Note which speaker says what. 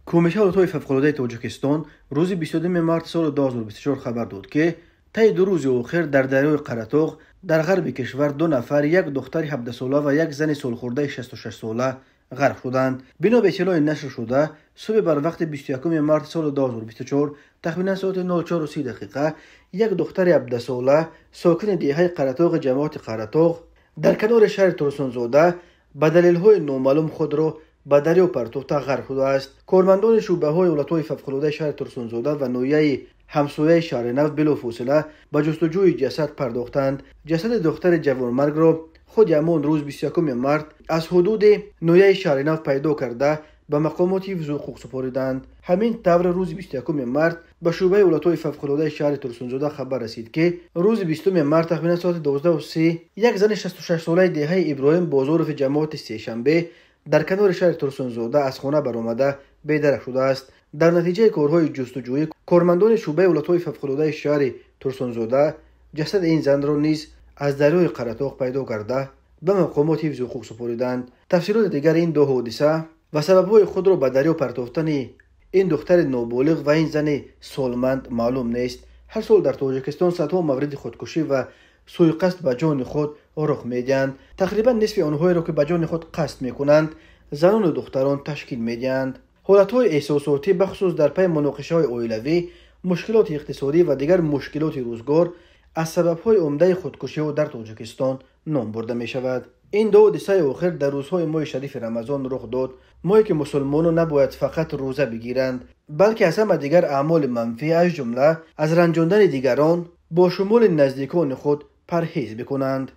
Speaker 1: کمیته ولایت فوق‌العاده تاجیکستان روز 22 مارس سال 2024 خبر داد که طی 2 روز اخیر در دریای قره‌طوغ در غرب کشور 2 نفر، یک دختر 17 ساله و یک زن سالخورده 66 ساله غرق شدند. بنا به اطلاع نشر شده، صبح بر وقت 21 مارس سال 2024 تقریبا ساعت 04:30 دقیقه یک دختر 17 ساله ساکن دهه قره‌طوغ جماعت قره‌طوغ در کنار شهر ترسونزاده به دلیل‌های نامعلوم خود را به دریا پرتافته غرق شده است. کارمندان شعبه‌های ولایت‌های فوق‌العاده شهر ترسونزاده و ناحیه همسایه شهر نفت بلافاصله به جستجوی جسد پرداختند. جسد دختر جوانمرگ را خود همان روز 21 مارس از حدود ناحیه شهر نفت پیدا کرده به مقامات حفظ حقوق سپردند. همین طور روز 21 مارس به شعبه ولایت‌های فوق‌العاده شهر ترسونزاده خبر رسید که روز 20 مارس تقریبا ساعت 12:30 یک زن 66 ساله دهه ابراهیم بازارف جماعت سه‌شنبه در کنار شهر ترسونزاده از خانه برآمده بی‌درک شده است. در نتیجه کارهای جستجویی کارمندان شعبه ولایت‌های فوق‌العاده شهر ترسونزاده جسد این زن را نیز از دریای قره‌طوغ پیدا کرده به مقامات حفظ حقوق سپردند. تفسیرات دیگر این دو حادثه و سبب‌های خود را به دریا پرتافتن این دختر نابالغ و این زن سالمند معلوم نیست. هر سال در تاجیکستان صدها مورد خودکشی و سوء قصد به جان خود رخ می‌دهند. تقریبا نصف آنهایی را که به جان خود قصد می‌کنند زنان و دختران تشکیل می‌دهند. حالت‌های احساساتی بخصوص در پی مناقشه‌های عائلوی، مشکلات اقتصادی و دیگر مشکلات روزگار از سبب‌های عمده خودکشی‌ها در تاجیکستان نام برده می‌شود. این دو حادثه آخر در روزهای ماه شریف رمضان رخ داد، ماهی که مسلمانان نباید فقط روزه بگیرند بلکه از همه دیگر اعمال منفی از جمله از رنجاندن دیگران با شمول نزدیکان خود پرهیز بکنند.